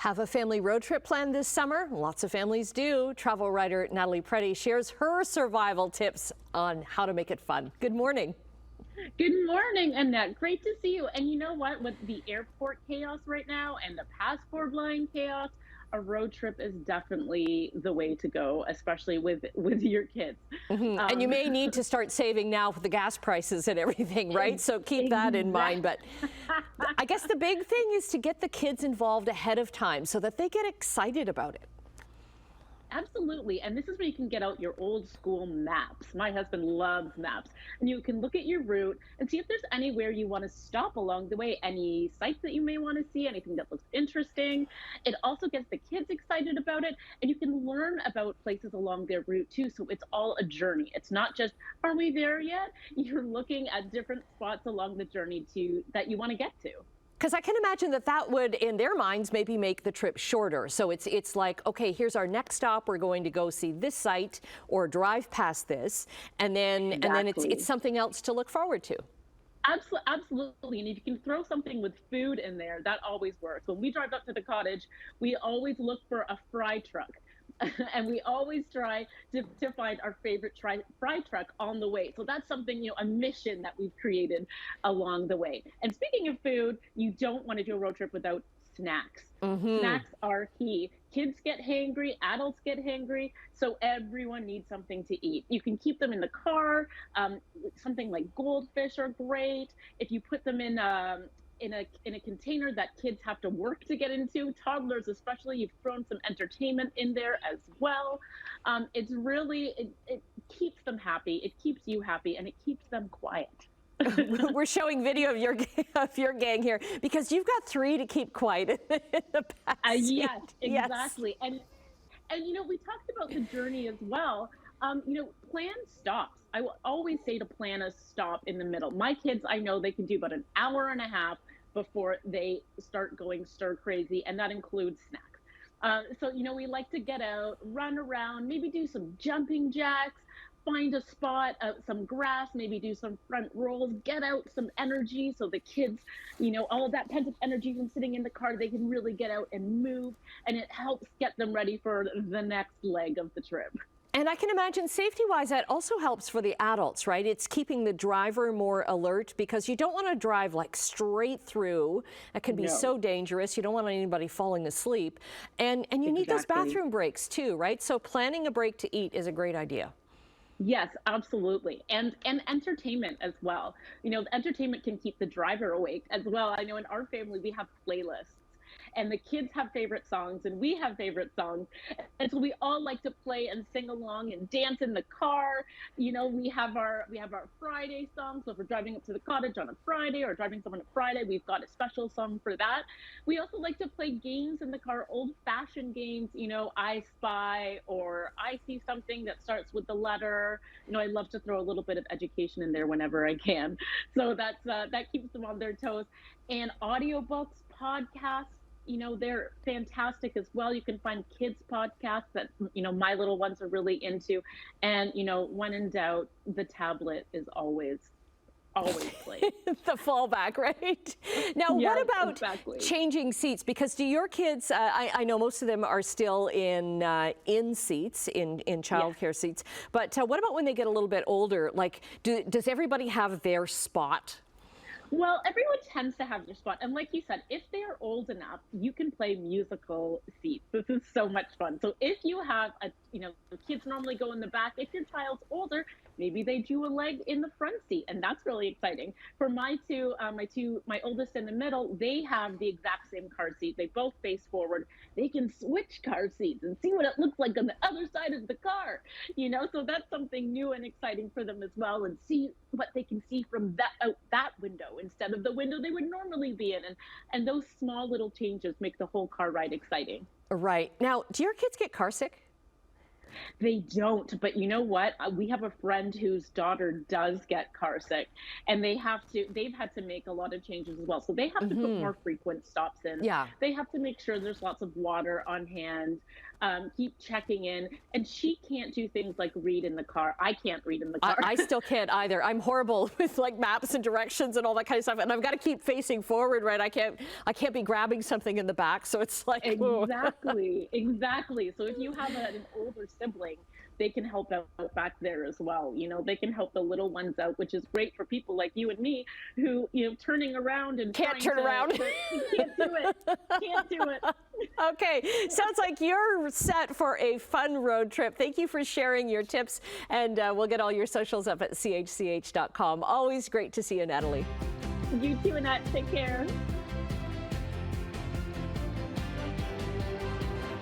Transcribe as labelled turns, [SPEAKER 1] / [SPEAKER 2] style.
[SPEAKER 1] Have a family road trip planned this summer? Lots of families do. Travel writer Natalie Preddie shares her survival tips on how to make it fun. Good morning.
[SPEAKER 2] Good morning, Annette. Great to see you. And you know what? With the airport chaos right now and the passport line chaos, a road trip is definitely the way to go, especially with your kids.
[SPEAKER 1] And you
[SPEAKER 2] Um,
[SPEAKER 1] may need to start saving now with the gas prices and everything, right? So keep that in mind. But I guess the big thing is to get the kids involved ahead of time so that they get excited about it.
[SPEAKER 2] Absolutely. And this is where you can get out your old school maps. My husband loves maps. And you can look at your route and see if there's anywhere you want to stop along the way, any sites that you may want to see, anything that looks interesting. It also gets the kids excited about it. And you can learn about places along their route too. So it's all a journey. It's not just, are we there yet? You're looking at different spots along the journey to that you want to get to.
[SPEAKER 1] Because I can imagine that that would, in their minds, maybe make the trip shorter. So it's like, okay, here's our next stop. We're going to go see this site or drive past this, and then it's something else to look forward to.
[SPEAKER 2] Absolutely. And if you can throw something with food in there, that always works. When we drive up to the cottage, we always look for a fry truck. And we always try to find our favorite fry truck on the way. So that's something, a mission that we've created along the way. And speaking of food, you don't want to do a road trip without snacks. Snacks are key. Kids get hangry, adults get hangry, so everyone needs something to eat. You can keep them in the car. Something like goldfish are great. If you put them in a container that kids have to work to get into, toddlers especially, you've thrown some entertainment in there as well. It's really, it keeps them happy, it keeps you happy, and it keeps them quiet.
[SPEAKER 1] We're showing video of your gang here because you've got 3 to keep quiet in the back seat.
[SPEAKER 2] Yes, exactly. Yes. And we talked about the journey as well. Plan stops. I will always say to plan a stop in the middle. My kids, I know they can do about an hour and a half before they start going stir crazy, and that includes snacks. So we like to get out, run around, maybe do some jumping jacks, find a spot, some grass, maybe do some front rolls, get out some energy so the kids, all of that pent up energy from sitting in the car, they can really get out and move, and it helps get them ready for the next leg of the trip.
[SPEAKER 1] And I can imagine safety-wise, that also helps for the adults, right? It's keeping the driver more alert because you don't want to drive like straight through. That can be so dangerous. You don't want anybody falling asleep. And you need those bathroom breaks too, right? So planning a break to eat is a great idea.
[SPEAKER 2] Yes, absolutely. And entertainment as well. The entertainment can keep the driver awake as well. I know in our family we have playlists. And the kids have favorite songs and we have favorite songs. And so we all like to play and sing along and dance in the car. We have our Friday songs. So if we're driving up to the cottage on a Friday or driving someone on a Friday, we've got a special song for that. We also like to play games in the car, old-fashioned games, I Spy or I See Something that starts with the letter. I love to throw a little bit of education in there whenever I can. So that keeps them on their toes. And audiobooks, podcasts, they're fantastic as well. You can find kids podcasts that, my little ones are really into. And, when in doubt, the tablet is always played.
[SPEAKER 1] The fallback, right? Now, what about changing seats? Because do your kids, I know most of them are still in seats, in childcare seats. But what about when they get a little bit older? Like, does everybody have their spot?
[SPEAKER 2] Well, everyone tends to have their spot. And like you said, if they are old enough, you can play musical seats. This is so much fun. So if you have the kids normally go in the back. If your child's older, maybe they do a leg in the front seat. And that's really exciting. For my oldest in the middle, they have the exact same car seat. They both face forward. They can switch car seats and see what it looks like on the other side of the car. So that's something new and exciting for them as well, and see what they can see from that window instead of the window they would normally be in. And those small little changes make the whole car ride exciting.
[SPEAKER 1] Right. Now, do your kids get car sick?
[SPEAKER 2] They don't, but you know what? We have a friend whose daughter does get car sick, and they've had to make a lot of changes as well. So they have to put more frequent stops in.
[SPEAKER 1] Yeah.
[SPEAKER 2] They have to make sure there's lots of water on hand, keep checking in. And she can't do things like read in the car. I can't read in the car.
[SPEAKER 1] I still can't either. I'm horrible with like maps and directions and all that kind of stuff. And I've got to keep facing forward, right? I can't be grabbing something in the back. So it's like,
[SPEAKER 2] Exactly, exactly. So if you have an older sibling, they can help out back there as well. You know, they can help the little ones out, which is great for people like you and me who, you know, turning around and
[SPEAKER 1] can't turn around.
[SPEAKER 2] Can't do it. Can't do it.
[SPEAKER 1] Okay, sounds like you're set for a fun road trip. Thank you for sharing your tips, and we'll get all your socials up at chch.com. Always great to see you, Natalie.
[SPEAKER 2] You too, Annette. Take care.